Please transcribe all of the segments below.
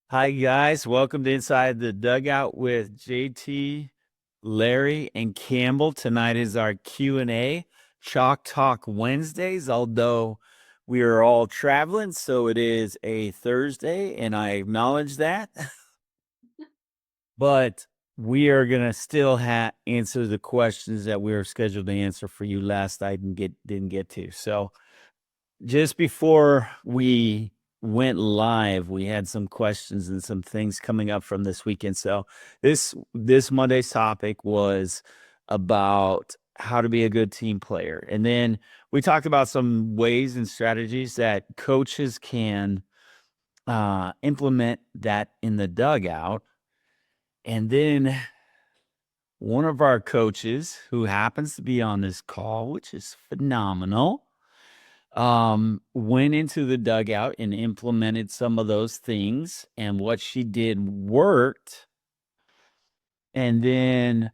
Hi guys, welcome to Inside the Dugout with JT, Larry, and Campbell. Tonight is our Q&A, Chalk Talk Wednesdays, although we are all traveling, so it is a Thursday, and I acknowledge that. But we are gonna still answer the questions that we were scheduled to answer for you last night and didn't get to. So just before we went live, we had some questions and some things coming up from this weekend. So this Monday's topic was about how to be a good team player. And then we talked about some ways and strategies that coaches can implement that in the dugout. And then one of our coaches who happens to be on this call, which is phenomenal, went into the dugout and implemented some of those things, and what she did worked. And then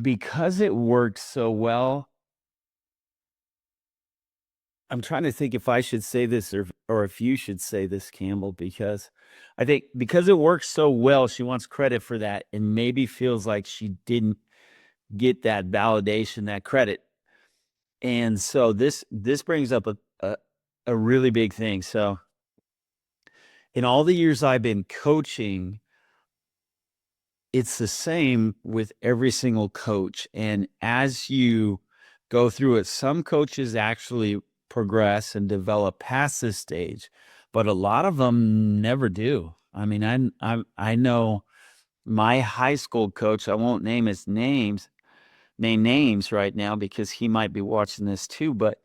because it worked so well, I'm trying to think if I should say this or if you should say this, Campbell, because I think because it works so well, she wants credit for that and maybe feels like she didn't get that validation, that credit. And so this brings up a really big thing. So in all the years I've been coaching, it's the same with every single coach. And as you go through it, some coaches actually progress and develop past this stage, but a lot of them never do. I mean, I know my high school coach, I won't name names right now because he might be watching this too, but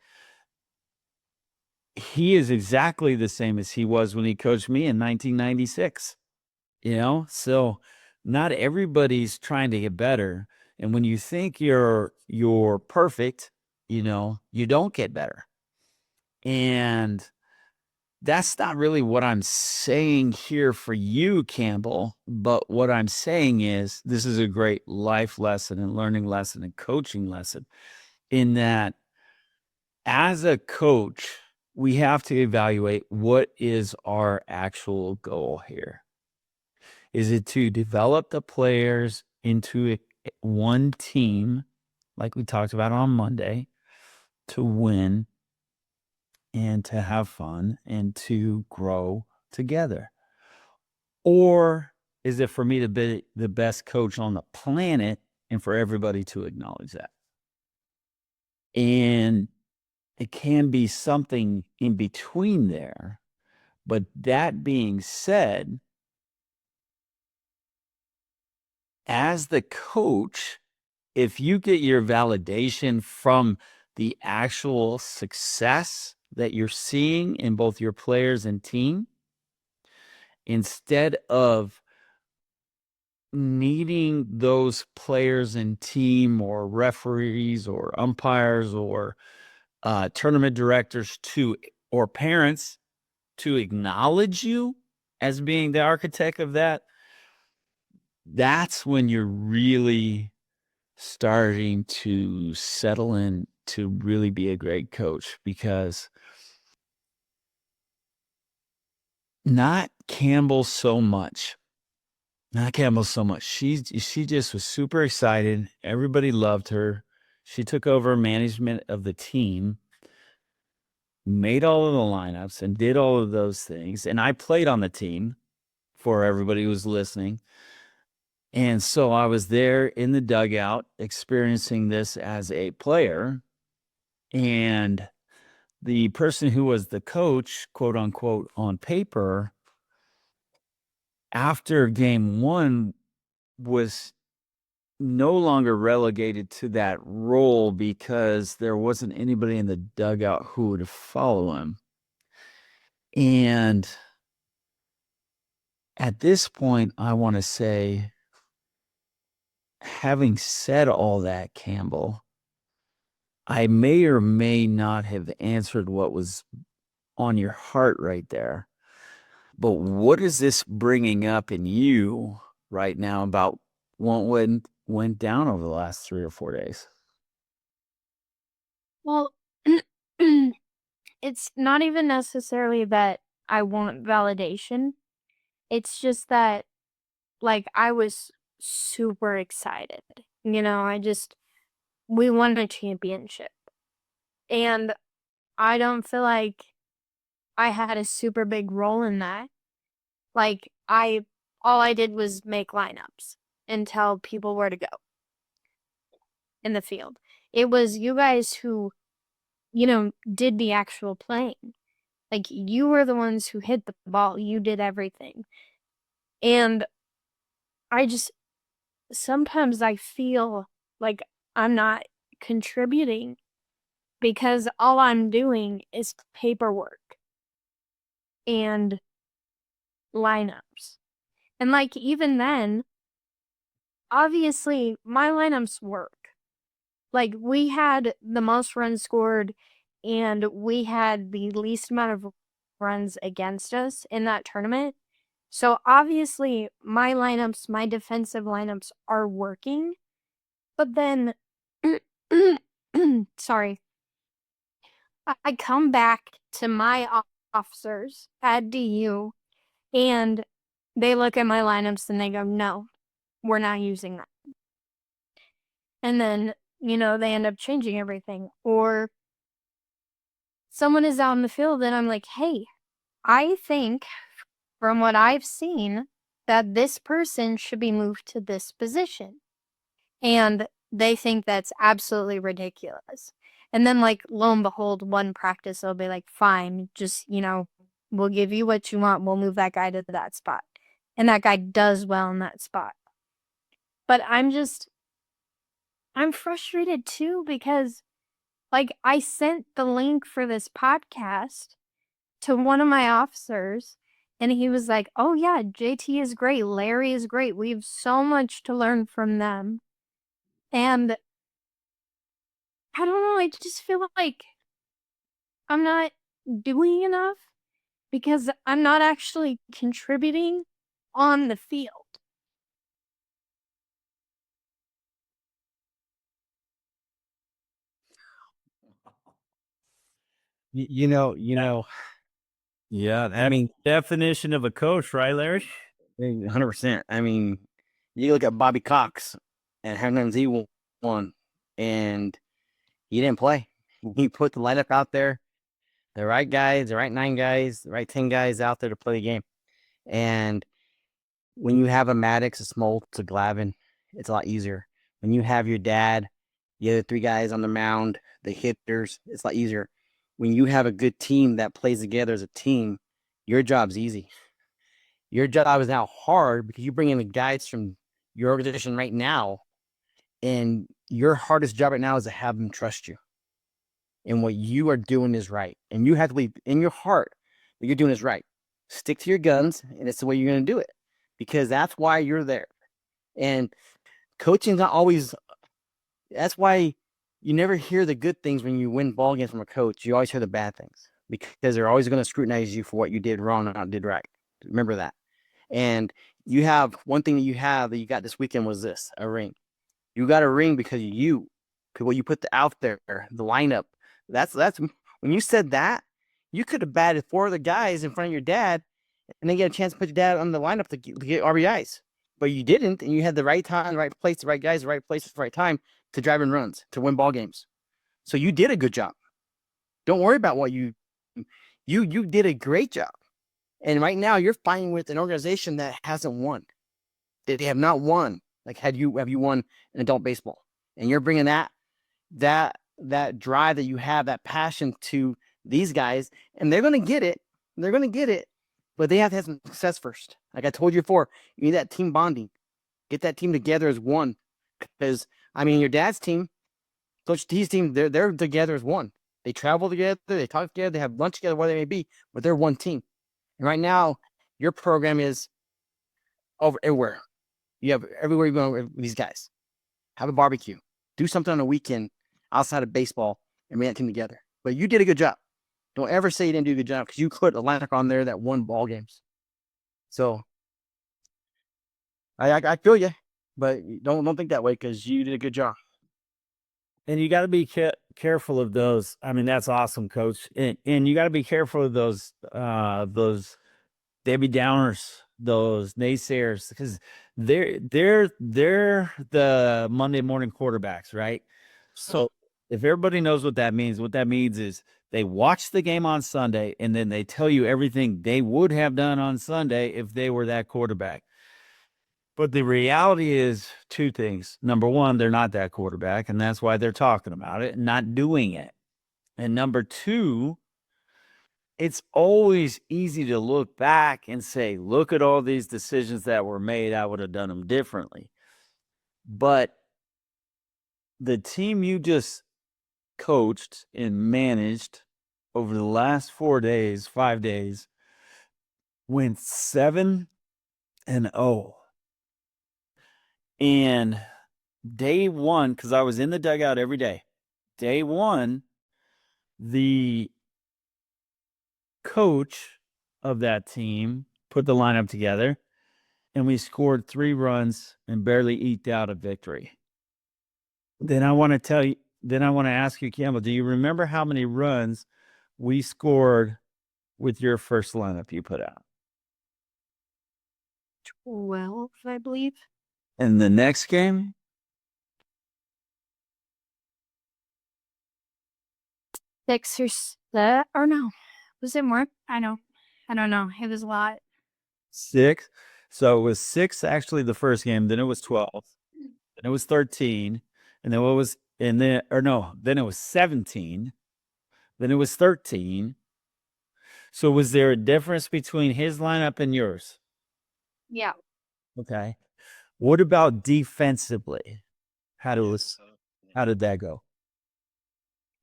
he is exactly the same as he was when he coached me in 1996. So not everybody's trying to get better, and when you think you're perfect, you don't get better. And that's not really what I'm saying here for you, Campbell, but what I'm saying is this is a great life lesson and learning lesson and coaching lesson, in that as a coach we have to evaluate what is our actual goal here. Is it to develop the players into one team, like we talked about on Monday, to win and to have fun and to grow together? Or is it for me to be the best coach on the planet and for everybody to acknowledge that? And it can be something in between there. But that being said, as the coach, if you get your validation from the actual success that you're seeing in both your players and team, instead of needing those players and team or referees or umpires or tournament directors or parents to acknowledge you as being the architect of that, that's when you're really starting to settle in to really be a great coach. Because not Campbell so much. Not Campbell so much. She just was super excited. Everybody loved her. She took over management of the team, made all of the lineups, and did all of those things. And I played on the team for everybody who was listening. And so I was there in the dugout experiencing this as a player. And the person who was the coach, quote unquote, on paper, after game one, was no longer relegated to that role because there wasn't anybody in the dugout who would follow him. And at this point, I want to say, having said all that, Campbell, I may or may not have answered what was on your heart right there. But what is this bringing up in you right now about what went down over the last 3 or 4 days? Well, it's not even necessarily that I want validation. It's just that, like, I was super excited. We won a championship. And I don't feel like I had a super big role in that. Like, all I did was make lineups and tell people where to go in the field. It was you guys who, did the actual playing. Like, you were the ones who hit the ball. You did everything. And I just, sometimes I feel like I'm not contributing because all I'm doing is paperwork and lineups. And like, even then, obviously, my lineups work. Like, we had the most runs scored and we had the least amount of runs against us in that tournament. So obviously, my lineups, my defensive lineups are working. But then, sorry, I come back to my officers at DU and they look at my lineups and they go, no, we're not using that. And then, they end up changing everything. Or someone is out in the field and I'm like, hey, I think from what I've seen that this person should be moved to this position. And they think that's absolutely ridiculous. And then, like, lo and behold, one practice, they'll be like, fine, just, we'll give you what you want. We'll move that guy to that spot. And that guy does well in that spot. But I'm frustrated too because, like, I sent the link for this podcast to one of my officers, and he was like, oh, yeah, JT is great. Larry is great. We have so much to learn from them. And I don't know. I just feel like I'm not doing enough because I'm not actually contributing on the field. Yeah, I that's mean, the definition of a coach, right, Larry? 100%. I mean, you look at Bobby Cox and how many he won, and he didn't play. He put the lineup out there, the right guys, the right 9 guys, the right 10 guys out there to play the game. And when you have a Maddox, a Smoltz, a Glavin, it's a lot easier. When you have your dad, the other 3 guys on the mound, the hitters, it's a lot easier. When you have a good team that plays together as a team, your job's easy. Your job is now hard because you bring in the guys from your organization right now, and your hardest job right now is to have them trust you. And what you are doing is right. And you have to believe in your heart that you're doing is right. Stick to your guns, and it's the way you're going to do it because that's why you're there. And coaching's not always, that's why you never hear the good things when you win ball games from a coach. You always hear the bad things because they're always going to scrutinize you for what you did wrong and not did right. Remember that. And you have one thing that you have that you got this weekend was this, a ring. You got a ring because what you put out there, the lineup. That's when you said that, you could have batted 4 other guys in front of your dad and then get a chance to put your dad on the lineup to get RBIs. But you didn't, and you had the right time, the right place, the right guys, the right place, the right time to drive in runs, to win ball games. So you did a good job. Don't worry about what you did a great job. And right now you're fighting with an organization that hasn't won. They have not won. Like have you won in adult baseball? And you're bringing that drive that you have, that passion to these guys, and they're going to get it. They're going to get it, but they have to have some success first. Like I told you before, you need that team bonding. Get that team together as one. Because I mean, your dad's team, Coach T's team, they're together as one. They travel together, they talk together, they have lunch together, whatever they may be, but they're one team. And right now, your program is over everywhere. You have everywhere you go with these guys. Have a barbecue. Do something on a weekend outside of baseball and bring that team together. But you did a good job. Don't ever say you didn't do a good job because you put a lineup on there that won ball games. So I feel you, but don't think that way because you did a good job. And you got to be careful of those. I mean, that's awesome, coach. And you got to be careful of those Debbie Downers. those naysayers, because they're the Monday morning quarterbacks, right? So if everybody knows what that means is they watch the game on Sunday and then they tell you everything they would have done on Sunday if they were that quarterback. But the reality is two things. Number one, they're not that quarterback, and that's why they're talking about it and not doing it. And number two, it's always easy to look back and say, look at all these decisions that were made. I would have done them differently. But the team you just coached and managed over the last 5 days, went 7-0. And day one, because I was in the dugout every day, day one, the coach of that team put the lineup together, and we scored 3 runs and barely eked out a victory. Then I want to ask you, Campbell, do you remember how many runs we scored with your first lineup you put out? 12, I believe. And the next game? 6 or 7, or no. Was it more? I don't know. It was a lot. 6. So it was 6 actually the first game, then it was 12, then it was 13, and then then it was 17, then it was 13. So was there a difference between his lineup and yours? Yeah. Okay. What about defensively? How did that go?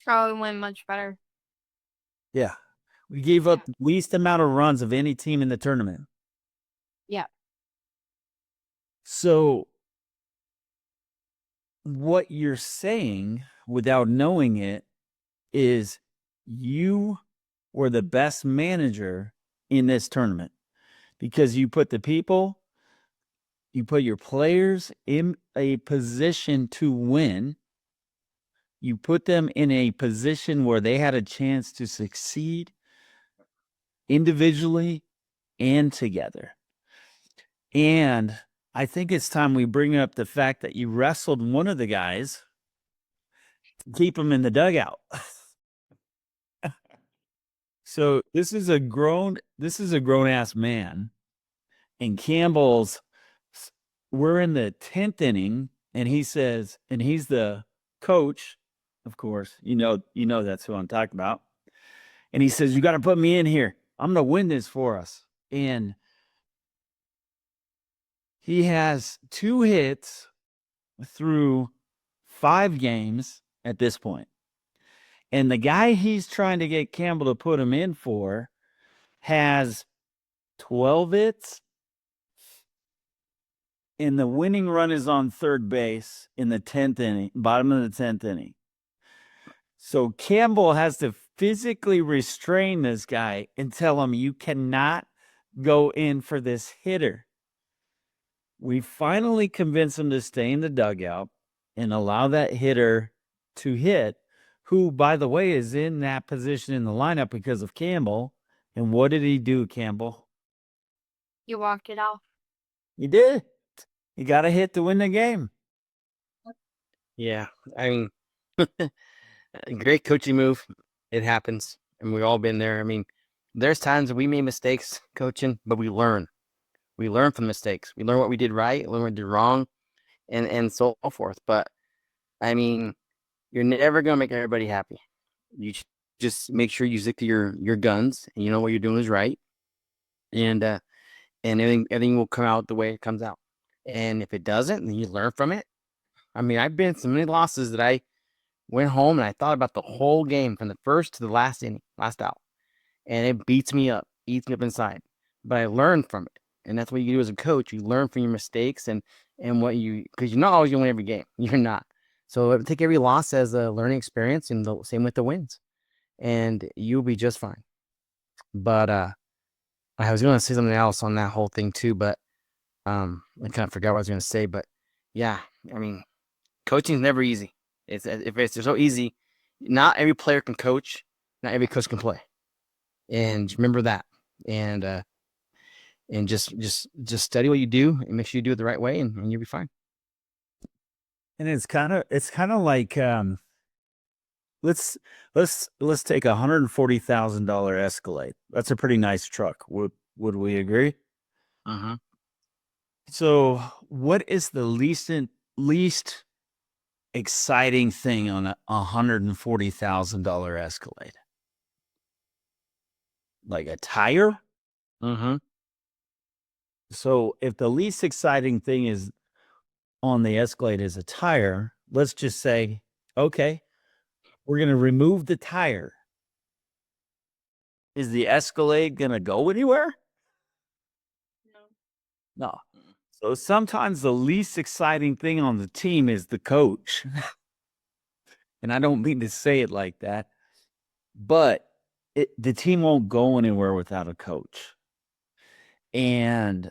Probably went much better. Yeah. We gave up the least amount of runs of any team in the tournament. Yeah. So what you're saying without knowing it is you were the best manager in this tournament because you put your players in a position to win. You put them in a position where they had a chance to succeed individually and together. And I think it's time we bring up the fact that you wrestled one of the guys to keep him in the dugout. So this is a grown ass man, and we're in the 10th inning, and he says, and he's the coach, of course, you know that's who I'm talking about. And he says, you got to put me in here. I'm going to win this for us. And he has 2 hits through 5 games at this point. And the guy he's trying to get Campbell to put him in for has 12 hits. And the winning run is on third base in the 10th inning, bottom of the 10th inning. So Campbell has to physically restrain this guy and tell him, you cannot go in for this hitter. We finally convince him to stay in the dugout and allow that hitter to hit, who, by the way, is in that position in the lineup because of Campbell. And what did he do, Campbell? You walked it off. He did. He got a hit to win the game. Yeah, I mean, great coaching move. It happens, and we've all been there. I mean, there's times we made mistakes coaching, but we learn. We learn from mistakes. We learn what we did right, learn what we did wrong, and so forth. But I mean, you're never gonna make everybody happy. You just make sure you stick to your guns, and you know what you're doing is right, and everything will come out the way it comes out. And if it doesn't, then you learn from it. I mean, I've been so many losses that I went home and I thought about the whole game from the first to the last inning, last out. And it eats me up inside. But I learned from it. And that's what you do as a coach. You learn from your mistakes and because you're not always going to win every game. You're not. So take every loss as a learning experience, and the same with the wins. And you'll be just fine. But I was going to say something else on that whole thing too, but I kind of forgot what I was going to say. But yeah, I mean, coaching is never easy. If it's so easy, not every player can coach, not every coach can play. And remember that. And and just study what you do and make sure you do it the right way, and you'll be fine. And it's kind of like let's take $140,000 Escalade. That's a pretty nice truck. Would we agree? Uh-huh. So, what is the least exciting thing on a $140,000 Escalade? Like a tire? Mm-hmm. So, if the least exciting thing is on the Escalade is a tire, let's just say, okay, we're going to remove the tire. Is the Escalade going to go anywhere? No. So sometimes the least exciting thing on the team is the coach. And I don't mean to say it like that, but the team won't go anywhere without a coach and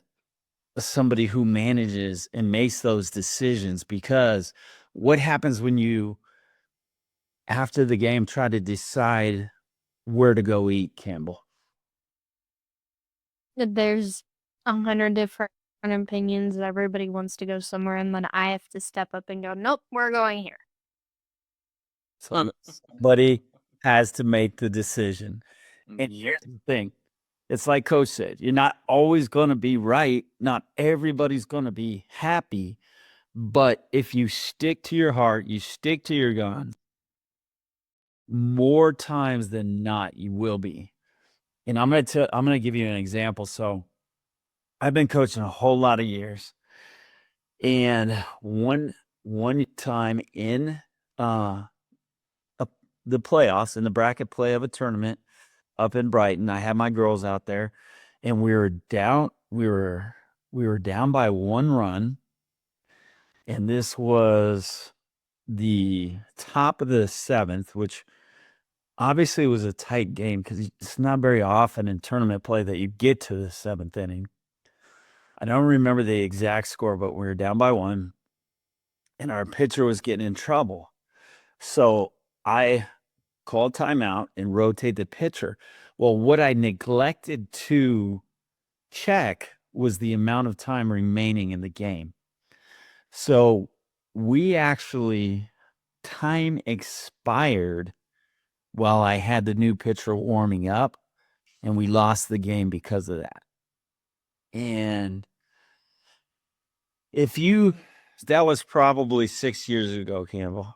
somebody who manages and makes those decisions. Because what happens when you, after the game, try to decide where to go eat, Campbell? There's 100 different opinions. Everybody wants to go somewhere, and then I have to step up and go, nope, we're going here. So somebody has to make the decision. And here's the thing. It's like Coach said, you're not always going to be right. Not everybody's going to be happy. But if you stick to your heart, you stick to your gun, more times than not, you will be. And I'm going to give you an example. So I've been coaching a whole lot of years. And one time in the playoffs, in the bracket play of a tournament up in Brighton, I had my girls out there, and we were down by 1 run, and this was the top of the 7th, which obviously was a tight game because it's not very often in tournament play that you get to the 7th inning. I don't remember the exact score, but we were down by 1, and our pitcher was getting in trouble. So I called timeout and rotate the pitcher. Well, what I neglected to check was the amount of time remaining in the game. So we actually, time expired while I had the new pitcher warming up, and we lost the game because of that. And that was probably 6 years ago, Campbell.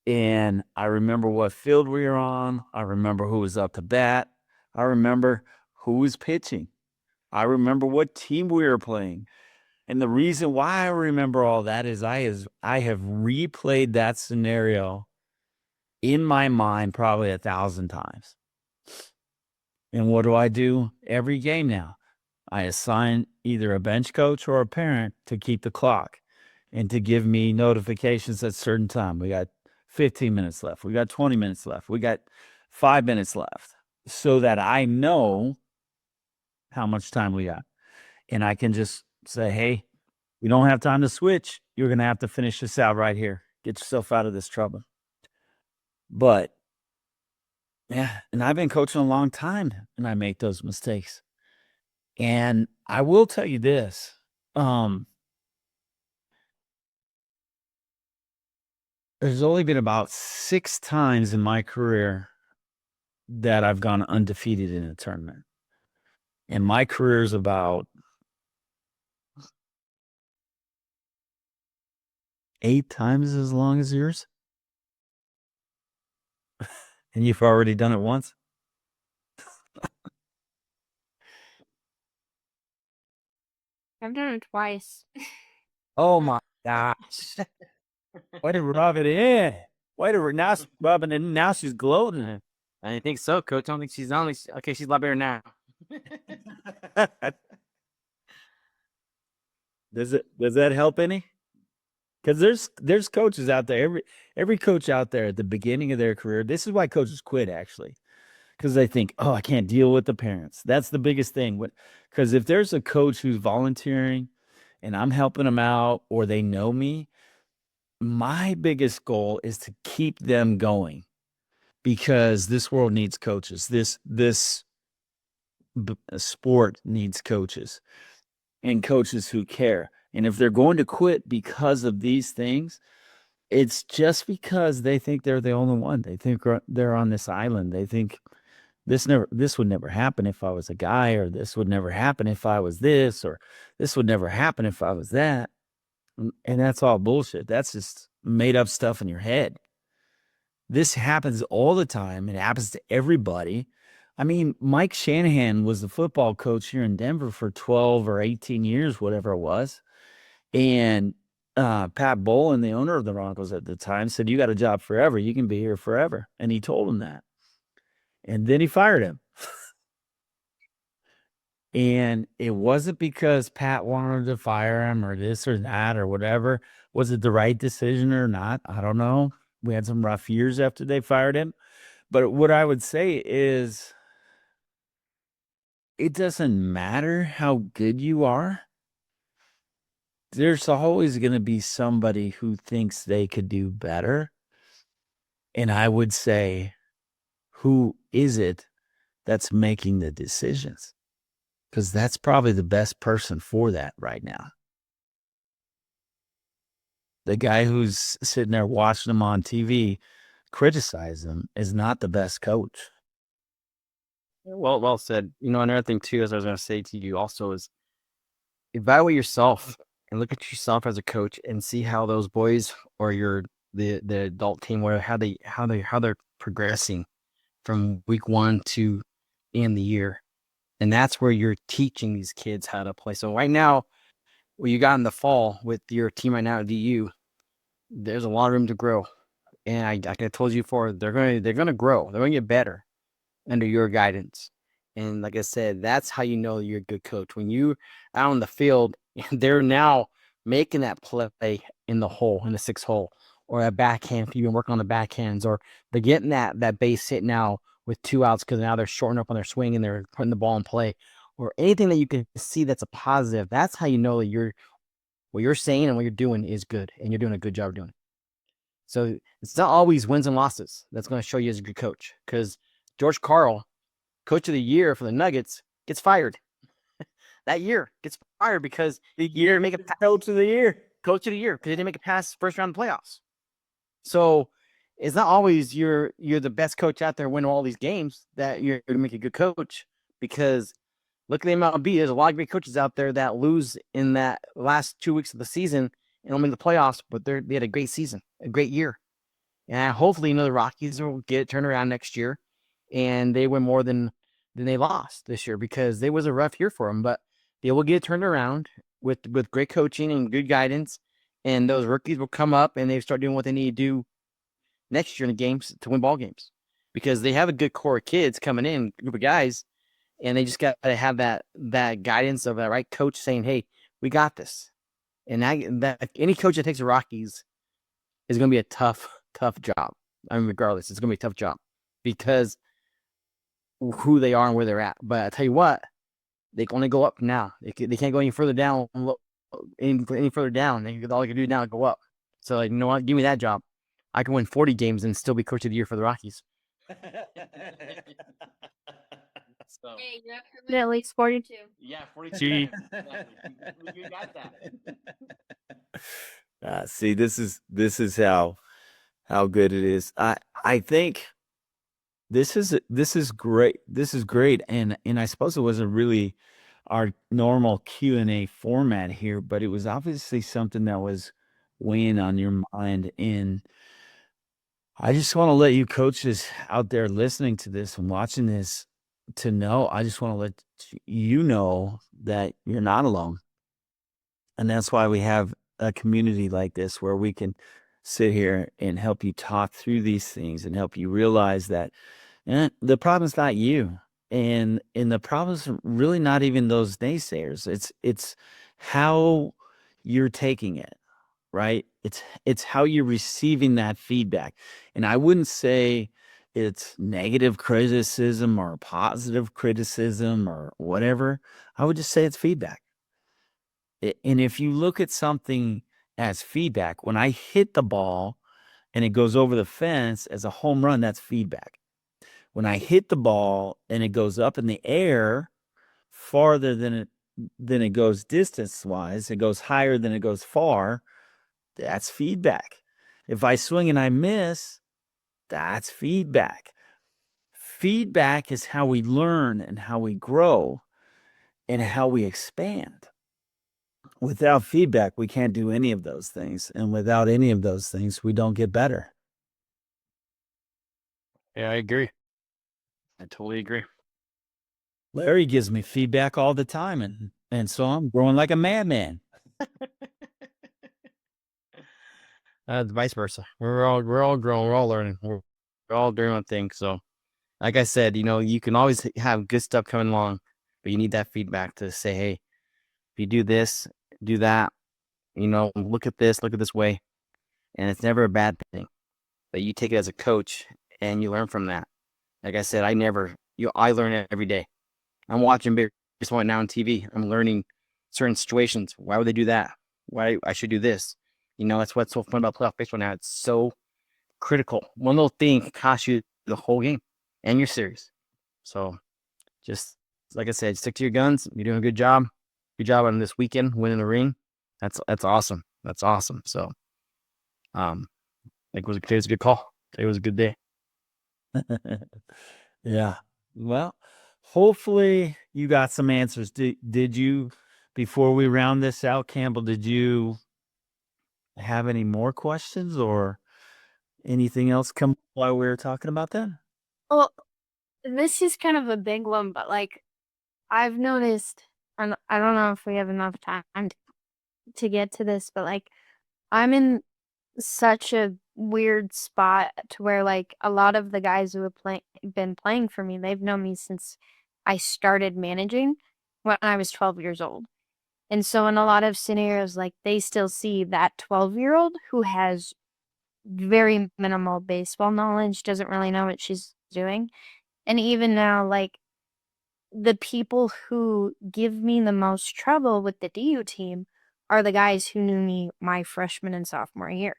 And I remember what field we were on. I remember who was up to bat. I remember who was pitching. I remember what team we were playing. And the reason why I remember all that is I have replayed that scenario in my mind probably 1,000 times. And what do? Every game now, I assign either a bench coach or a parent to keep the clock and to give me notifications at certain time. We got 15 minutes left. We got 20 minutes left. We got 5 minutes left, so that I know how much time we got. And I can just say, hey, we don't have time to switch. You're going to have to finish this out right here. Get yourself out of this trouble. But yeah, and I've been coaching a long time, and I make those mistakes. And I will tell you this. There's only been about 6 times in my career that I've gone undefeated in a tournament. And my career is about 8 times as long as yours. And you've already done it once? I've done it twice. Oh my gosh. Way to rub it in. Now she's rubbing it in. Now she's gloating. I didn't think so, Coach. I don't think she's only okay. She's a lot better now. Does that help any? Because there's coaches out there. Every coach out there at the beginning of their career. This is why coaches quit, actually, because they think, oh, I can't deal with the parents. That's the biggest thing. Because if there's a coach who's volunteering and I'm helping them out, or they know me, my biggest goal is to keep them going, because this world needs coaches. This sport needs coaches, and coaches who care. And if they're going to quit because of these things, it's just because they think they're the only one. They think they're on this island. They think this would never happen if I was a guy, or this would never happen if I was this, or this would never happen if I was that. And that's all bullshit. That's just made up stuff in your head. This happens all the time. It happens to everybody. I mean, Mike Shanahan was the football coach here in Denver for 12 or 18 years, whatever it was. And Pat Bowlen, the owner of the Broncos at the time, said, "You got a job forever. You can be here forever." And he told him that. And then he fired him. And it wasn't because Pat wanted to fire him or this or that or whatever. Was it the right decision or not? I don't know. We had some rough years after they fired him. But what I would say is, it doesn't matter how good you are. There's always going to be somebody who thinks they could do better. And I would say, who is it that's making the decisions? Because that's probably the best person for that right now. The guy who's sitting there watching them on TV criticize them is not the best coach. Well said. Another thing too, as I was going to say to you also, is evaluate yourself and look at yourself as a coach and see how those boys or the adult team, how they're progressing from week 1 to the end of the year. And that's where you're teaching these kids how to play. So right now, what you got in the fall with your team right now at DU, there's a lot of room to grow. And I told you before, they're gonna grow. They're gonna get better under your guidance. And like I said, that's how you know you're a good coach. When you out on the field, they're now making that play in the hole, in the 6 hole, or a backhand if you've been working on the backhands, or they're getting that base hit now with 2 outs because now they're shortening up on their swing and they're putting the ball in play, or anything that you can see that's a positive. That's how you know that what you're saying and what you're doing is good, and you're doing a good job of doing it. So it's not always wins and losses that's going to show you as a good coach, because George Karl, coach of the year for the Nuggets, gets fired. That year gets fired because he didn't make a Coach of the year. Coach of the year because he didn't make it past first round of the playoffs. So it's not always you're the best coach out there winning all these games that you're going to make a good coach, because look at the MLB. There's a lot of great coaches out there that lose in that last 2 weeks of the season and don't make the playoffs, but they had a great season, a great year. And hopefully, the Rockies will get it turned around next year and they win more than they lost this year, because it was a rough year for them, but they will get it turned around with great coaching and good guidance. And those rookies will come up and they start doing what they need to do next year in the games to win ball games, because they have a good core of kids coming in, group of guys, and they just got to have that guidance of that right coach saying, "Hey, we got this." And that any coach that takes the Rockies is going to be a tough job. I mean, regardless, it's going to be a tough job because who they are and where they're at. But I tell you what, they can only go up now. They can't go any further down. Any further down, all they can do now is go up. So, you know what? Give me that job. I can win 40 games and still be coach of the year for the Rockies. So. Hey, you're at least 42. Yeah, 42. You got that. See, this is how good it is. I think this is great. This is great, and I suppose it wasn't really our normal Q&A format here, but it was obviously something that was weighing on your mind. And I just want to let you coaches out there listening to this and watching this to know, I just want to let you know that you're not alone. And that's why we have a community like this where we can sit here and help you talk through these things and help you realize that the problem's not you. And the problem's really not even those naysayers. It's how you're taking it, right? It's how you're receiving that feedback. And I wouldn't say it's negative criticism or positive criticism or whatever. I would just say it's feedback. And if you look at something as feedback, when I hit the ball and it goes over the fence as a home run, that's feedback. When I hit the ball and it goes up in the air farther than it goes distance-wise, it goes higher than it goes far, that's feedback. If I swing and I miss, that's feedback. Feedback is how we learn and how we grow and how we expand. Without feedback, we can't do any of those things. And without any of those things, we don't get better. Yeah, I agree. I totally agree. Larry gives me feedback all the time, and so I'm growing like a madman. Vice versa. We're all growing. We're all learning. We're all doing things. So, like I said, you can always have good stuff coming along, but you need that feedback to say, hey, if you do this, do that, look at this way. And it's never a bad thing. But you take it as a coach and you learn from that. Like I said, I learn it every day. I'm watching baseball now on TV. I'm learning certain situations. Why would they do that? Why I should do this? That's what's so fun about playoff baseball now. It's so critical. One little thing can cost you the whole game and your series. So just like I said, stick to your guns. You're doing a good job. Good job on this weekend, winning the ring. That's awesome. That's awesome. So it was a good call. It was a good day. Yeah. Well, hopefully you got some answers. Did you, before we round this out, Campbell, did you have any more questions or anything else come up while we were talking about that? Well, this is kind of a big one, but like I've noticed, and I don't know if we have enough time to get to this, but like I'm in such a weird spot to where like a lot of the guys who have been playing for me, they've known me since I started managing when I was 12 years old. And so in a lot of scenarios, like they still see that 12-year-old who has very minimal baseball knowledge, doesn't really know what she's doing. And even now, like the people who give me the most trouble with the DU team are the guys who knew me my freshman and sophomore year.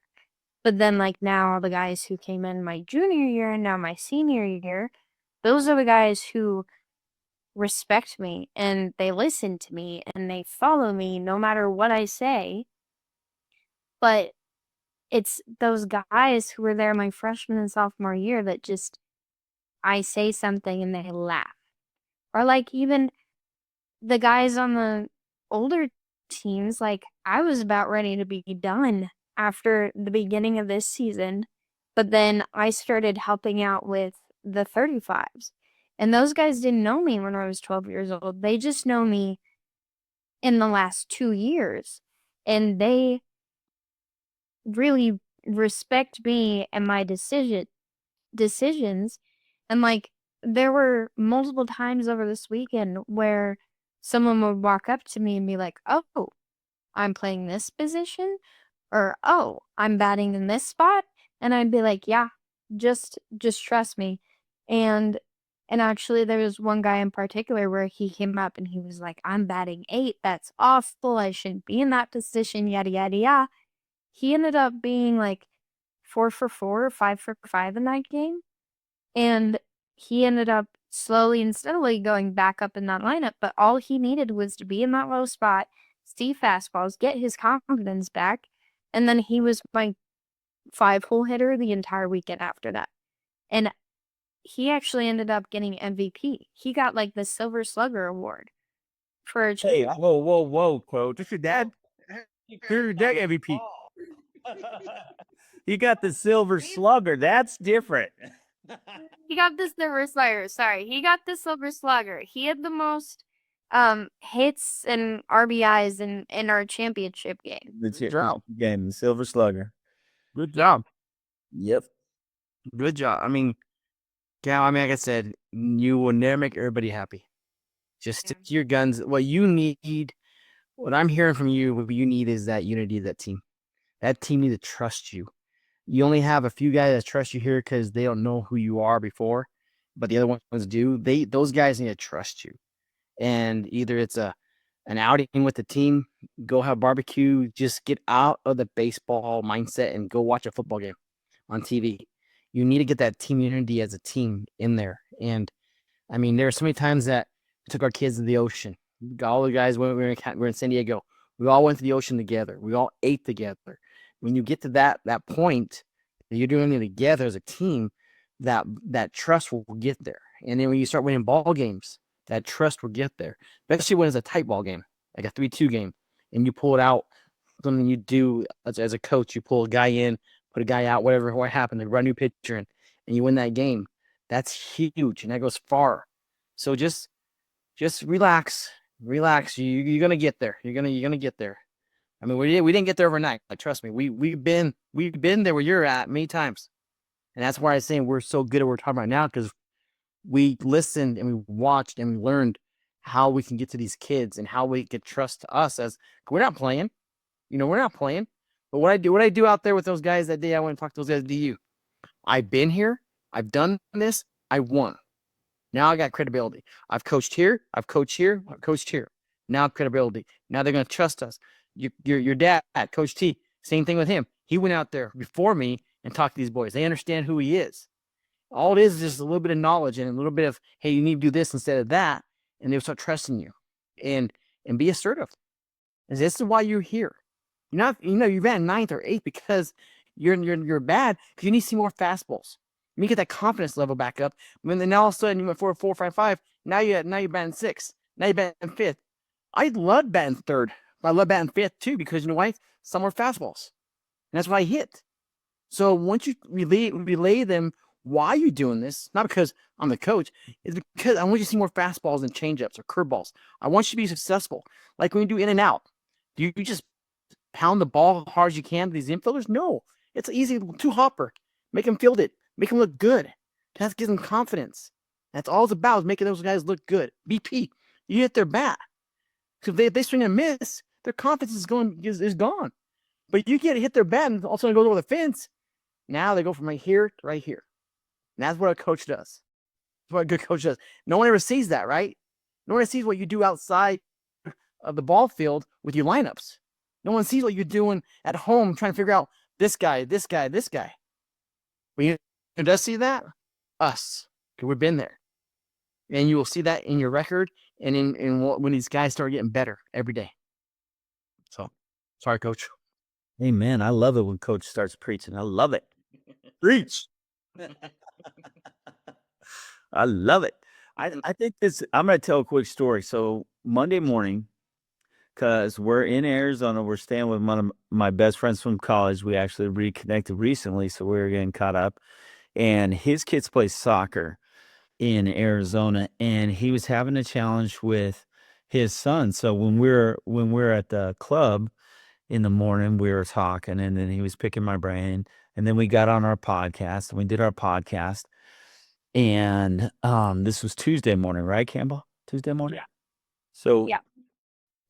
But then, like, now all the guys who came in my junior year and now my senior year, those are the guys who respect me and they listen to me and they follow me no matter what I say. But it's those guys who were there my freshman and sophomore year that just, I say something and they laugh. Or, like, even the guys on the older teams, like, I was about ready to be done after the beginning of this season, but then I started helping out with the 35s. And those guys didn't know me when I was 12 years old. They just know me in the last 2 years. And they really respect me and my decisions. And like there were multiple times over this weekend where someone would walk up to me and be like, "Oh, I'm playing this position," or "Oh, I'm batting in this spot." And I'd be like, "Yeah, just trust me." And actually there was one guy in particular where he came up and he was like, "I'm batting 8. That's awful. I shouldn't be in that position, yada yada yada." He ended up being like 4 for 4, 5 for 5 in that game. And he ended up slowly and steadily going back up in that lineup, but all he needed was to be in that low spot, see fastballs, get his confidence back, and then he was my 5-hole hitter the entire weekend after that. And he actually ended up getting MVP. He got like the Silver Slugger award for Hey, whoa, Coach. This your dad? Here's your dad MVP. He got the Silver Slugger. That's different. He got the Silver Slugger. Sorry, he got the Silver Slugger. He had the most hits and RBIs in our championship game. Good job. Game, the Silver Slugger. Good job. Yep. Good job. I mean, Cal, like I said, you will never make everybody happy. Just stick to your guns. What I'm hearing from you, what you need is that unity of that team. That team needs to trust you. You only have a few guys that trust you here because they don't know who you are before, but the other ones do. Those guys need to trust you. And either it's an outing with the team, go have barbecue, just get out of the baseball mindset and go watch a football game on TV. You need to get that team unity as a team in there. And I mean, there are so many times that took our kids to the ocean. All the guys, when we were in San Diego, we all went to the ocean together. We all ate together. When you get to that point, that you're doing it together as a team, that trust will get there. And then when you start winning ball games, that trust will get there. Especially when it's a tight ball game, like a 3-2 game, and you pull it out. Something you do as a coach, you pull a guy in, put a guy out, what happened, they run a new pitcher in, and you win that game. That's huge, and that goes far. So just relax. You're gonna get there. You're gonna get there. I mean, we didn't get there overnight. Like, trust me, we've been there where you're at many times, and that's why I'm saying we're so good at what we're talking about now, because we listened and we watched and we learned how we can get to these kids and how we get trust to us. As we're not playing, we're not playing. But what I do out there with those guys that day, I went and talked to those guys. I've been here. I've done this. I won. Now I got credibility. I've coached here. I've coached here. I've coached here. Now credibility. Now they're going to trust us. Your dad, Coach T, same thing with him. He went out there before me and talked to these boys. They understand who he is. All it is just a little bit of knowledge and a little bit of, hey, you need to do this instead of that. And they'll start trusting you and be assertive. And this is why you're here. You're not, you're at 9th or 8th because you're bad, because you need to see more fastballs. You need to get that confidence level back up. When then all of a sudden you went 4.55. Now you're batting 6th. Now you're batting 5th. I love batting 3rd, but I love batting 5th too, because you know why? Some more fastballs. And that's why I hit. So once you relay them why you're doing this, not because I'm the coach, it's because I want you to see more fastballs and changeups or curveballs. I want you to be successful. Like when you do in and out, do you just pound the ball as hard as you can to these infielders? No. It's easy, 2-hopper. Make them field it. Make them look good. That gives them confidence. That's all it's about, is making those guys look good. BP, you hit their bat. Because if they swing and miss, their confidence is gone. But you get to hit their bat and all of a sudden it goes over the fence. Now they go from right here to right here. And that's what a coach does. That's what a good coach does. No one ever sees that, right? No one ever sees what you do outside of the ball field with your lineups. No one sees what you're doing at home trying to figure out this guy. But you know who does see that? Us. Because we've been there. And you will see that in your record and in when these guys start getting better every day. So, sorry, Coach. Amen. I love it when Coach starts preaching. I love it. Preach. I love it. I think I'm going to tell a quick story. So Monday morning, because we're in Arizona, we're staying with one of my best friends from college. We actually reconnected recently, so we're getting caught up. And his kids play soccer in Arizona, and he was having a challenge with his son. So when we're at the club in the morning, we were talking, and then he was picking my brain, and then we got on our podcast, and we did our podcast. And this was Tuesday morning, right, Campbell? Tuesday morning? Yeah. So Yeah.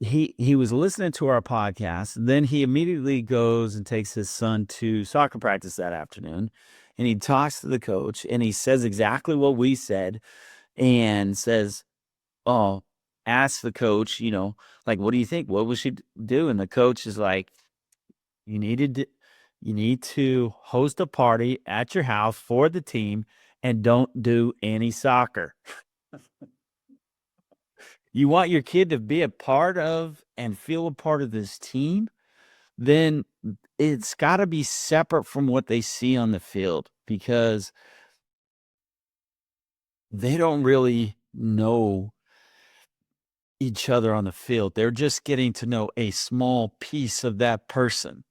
he was listening to our podcast. Then he immediately goes and takes his son to soccer practice that afternoon. And he talks to the coach, and he says exactly what we said, and says, oh, ask the coach, like, what do you think? What will she do? And the coach is like, you need to host a party at your house for the team and don't do any soccer. You want your kid to be a part of and feel a part of this team, then it's got to be separate from what they see on the field, because they don't really know each other on the field. They're just getting to know a small piece of that person.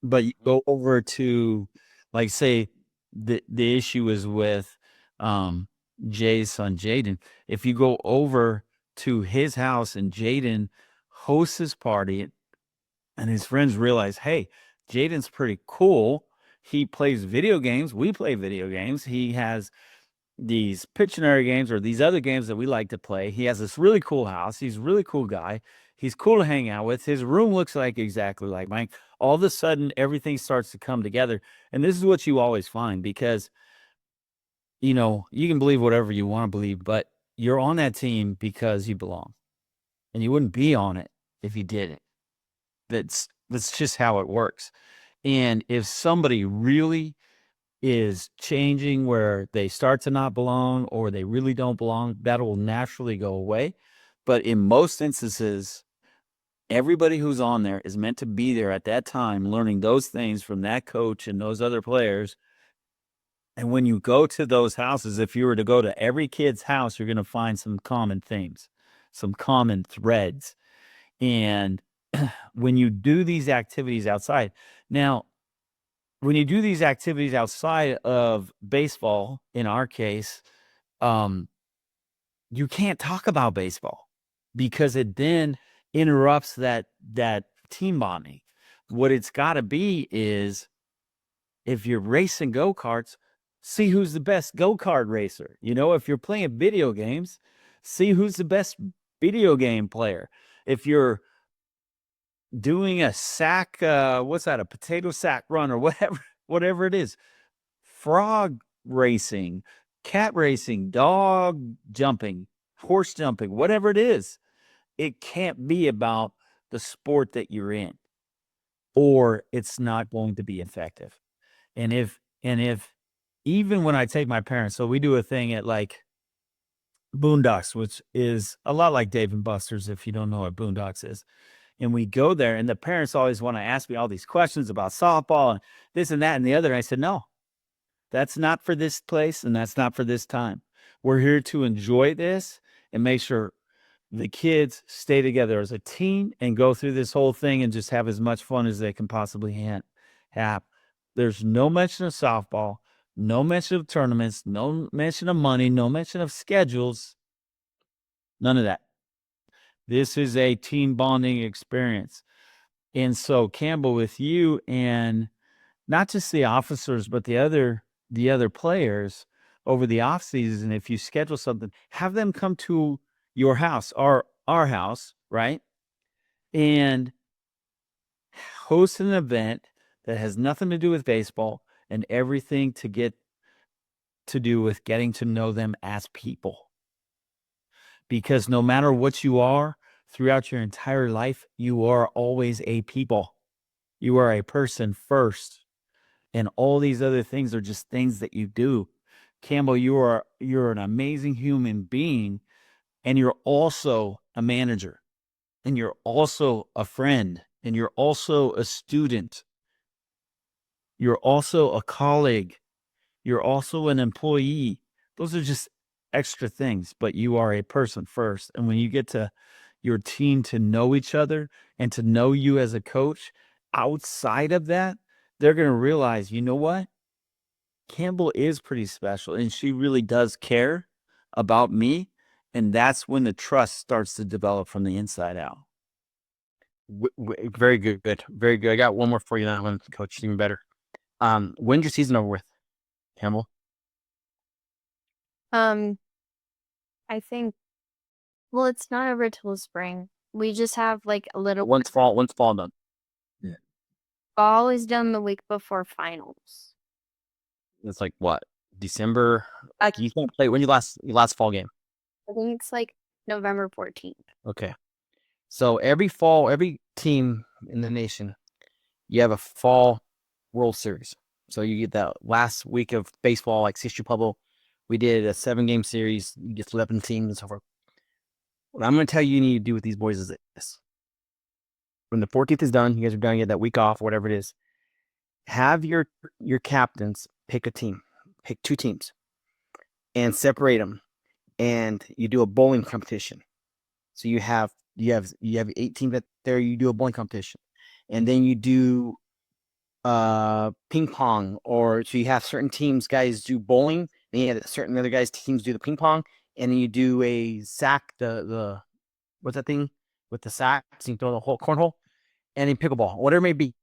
But you go over to, like, say the issue is with Jay's son Jaden. If you go over to his house and Jaden hosts his party, and his friends realize, hey, Jaden's pretty cool. He plays video games. We play video games. He has these Pictionary games or these other games that we like to play. He has this really cool house. He's a really cool guy. He's cool to hang out with. His room looks like exactly like mine. All of a sudden, everything starts to come together. And this is what you always find, because, you can believe whatever you want to believe, but you're on that team because you belong. And you wouldn't be on it if you didn't. That's just how it works. And if somebody really is changing where they start to not belong or they really don't belong, that will naturally go away. But in most instances, everybody who's on there is meant to be there at that time, learning those things from that coach and those other players. And when you go to those houses, if you were to go to every kid's house, you're going to find some common themes, some common threads. And when you do these activities outside, now, when you do these activities outside of baseball, in our case, you can't talk about baseball because it then interrupts that team bonding. What it's got to be is, if you're racing go-karts, see who's the best go-kart racer. If you're playing video games, see who's the best video game player. If you're doing a sack, what's that, a potato sack run or whatever it is, frog racing, cat racing, dog jumping, horse jumping, whatever it is, it can't be about the sport that you're in, or it's not going to be effective. And if even when I take my parents, so we do a thing at like Boondocks, which is a lot like Dave and Buster's, if you don't know what Boondocks is. And we go there, and the parents always want to ask me all these questions about softball and this and that and the other. And I said, no, that's not for this place, and that's not for this time. We're here to enjoy this and make sure the kids stay together as a team and go through this whole thing and just have as much fun as they can possibly have. There's no mention of softball, no mention of tournaments, no mention of money, no mention of schedules, none of that. This is a team bonding experience. And so, Campbell, with you and not just the officers, but the other players over the off season, if you schedule something, have them come to your house, our house, right? And host an event that has nothing to do with baseball and everything to do with getting to know them as people. Because no matter what you are throughout your entire life, you are always a people. You are a person first. And all these other things are just things that you do. Campbell, you're an amazing human being, and you're also a manager, and you're also a friend, and you're also a student. You're also a colleague. You're also an employee. Those are just extra things, but you are a person first. And when you get to your team to know each other and to know you as a coach outside of that, they're going to realize, you know what? Campbell is pretty special, and she really does care about me. And that's when the trust starts to develop from the inside out. Very good. Very good. I got one more for you. That one, Coach, even better. When's your season over with, Campbell? I think, well, it's not over till the spring. We just have like a little. Once fall done. Fall is done the week before finals. It's like what? December? I You can't play when your last fall game. think it's like November 14th. Okay. So every fall, every team in the nation, you have a fall World Series. So you get that last week of baseball, like CSU Pueblo. We did a 7-game series. You get 11 teams and so forth. What I'm going to tell you need to do with these boys is this. When the 14th is done, you guys are done, you get that week off, whatever it is. Have your captains pick a team. Pick 2 teams and separate them. And you do a bowling competition. So you have 8 teams that there. You do a bowling competition, and then you do ping pong. Or so you have certain teams guys do bowling, and you have certain other guys teams do the ping pong, and then you do a sack. The what's that thing with the sack? So you throw the whole cornhole, and then pickleball, whatever it may be.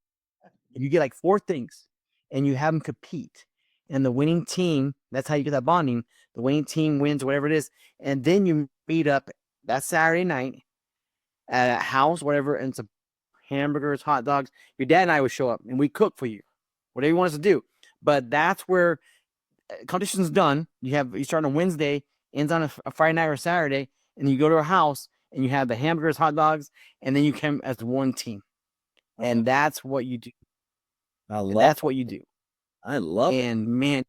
You get like 4 things, and you have them compete. And the winning team, that's how you get that bonding. The winning team wins, whatever it is. And then you meet up that Saturday night at a house, whatever, and some hamburgers, hot dogs. Your dad and I would show up, and we cook for you, whatever you want us to do. But that's where competition's done. You start on Wednesday, ends on a Friday night or Saturday, and you go to a house, and you have the hamburgers, hot dogs, and then you come as one team. And that's what you do. That's what you do. I love it. And man,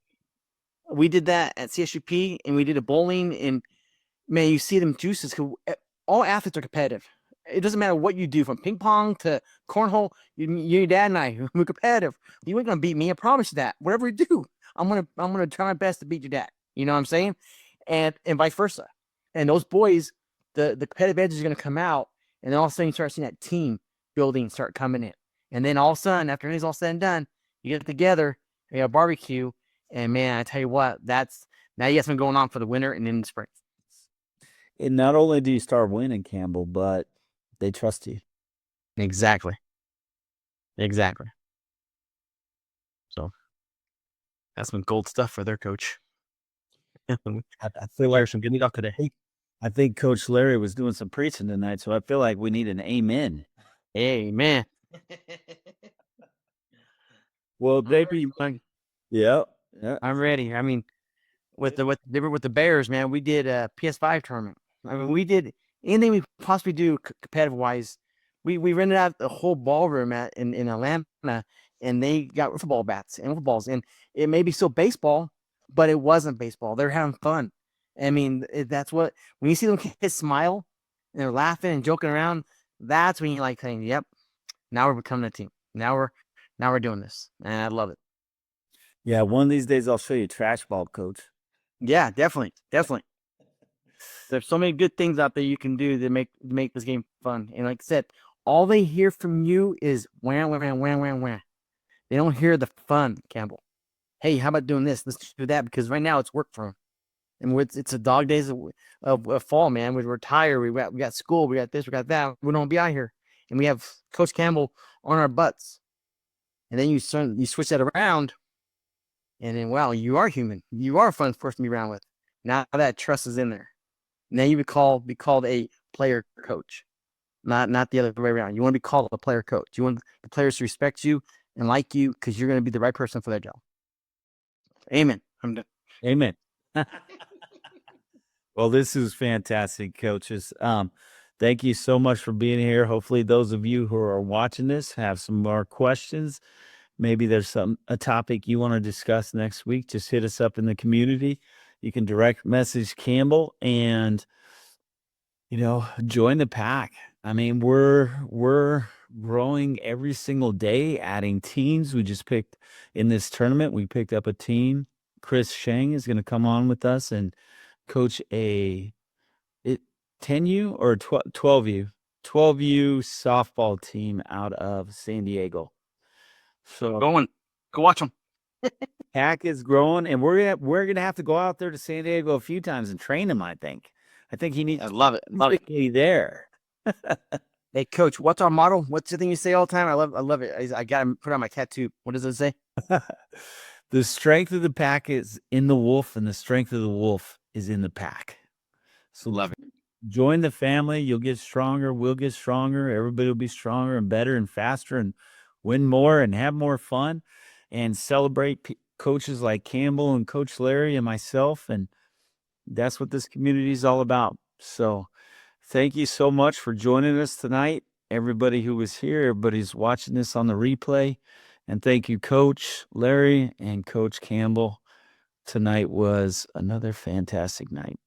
we did that at CSUP, and we did a bowling, and man, you see them juices. All athletes are competitive. It doesn't matter what you do, from ping pong to cornhole. Your dad and I, we're competitive. You ain't gonna beat me. I promise you that. Whatever you do, I'm gonna try my best to beat your dad. You know what I'm saying? And vice versa. And those boys, the competitive edge is gonna come out, and then all of a sudden you start seeing that team building start coming in. And then all of a sudden, after it's all said and done, you get together, you have a barbecue, and man, I tell you what, that's now you got something going on for the winter and in the spring. And not only do you start winning, Campbell, but they trust you. Exactly. So that's some gold stuff for their coach. I feel like some good talk today. I think Coach Larry was doing some preaching tonight, so I feel like we need an amen. Amen. Well, yeah. I'm ready. I mean, with the Bears, man, we did a PS5 tournament. I mean, we did anything we possibly do competitive wise. We rented out the whole ballroom in Atlanta, and they got football bats and footballs, and it may be still baseball, but it wasn't baseball. They're having fun. I mean, that's what when you see them kids smile and they're laughing and joking around, that's when you like saying, "Yep, now we're becoming a team. Now we're doing this," and I love it. Yeah, one of these days I'll show you trash ball, Coach. Yeah, definitely. There's so many good things out there you can do to make this game fun. And like I said, all they hear from you is wham, wham, wham, wham, wham. They don't hear the fun, Campbell. Hey, how about doing this? Let's do that, because right now it's work for them. And it's a dog days of fall, man. We're tired. We got school. We got this. We got that. We don't be out here, and we have Coach Campbell on our butts. And then you switch that around, and then wow, you are human. You are a fun person to be around with. Now that trust is in there. Now you would be called a player coach, not the other way around. You want to be called a player coach. You want the players to respect you and like you, because you're going to be the right person for their job. Amen. I'm done. Amen. Well, this is fantastic, coaches. Thank you so much for being here. Hopefully those of you who are watching this have some more questions. Maybe there's a topic you want to discuss next week. Just hit us up in the community. You can direct message Campbell and, join the pack. I mean, we're growing every single day, adding teams. We just picked in this tournament, we picked up a team. Chris Sheng is going to come on with us and coach a 10U or 12U softball team out of San Diego. So go watch them. Pack is growing, and we're gonna have to go out there to San Diego a few times and train him. I think he needs. I love it. There. Hey, Coach, what's our motto? What's the thing you say all the time? I love it. I got to put on my tattoo. What does it say? The strength of the pack is in the wolf, and the strength of the wolf is in the pack. So love it. Join the family. You'll get stronger. We'll get stronger. Everybody will be stronger and better and faster and win more and have more fun and celebrate coaches like Campbell and Coach Larry and myself. And that's what this community is all about. So thank you so much for joining us tonight. Everybody who was here, everybody's watching this on the replay. And thank you, Coach Larry and Coach Campbell. Tonight was another fantastic night.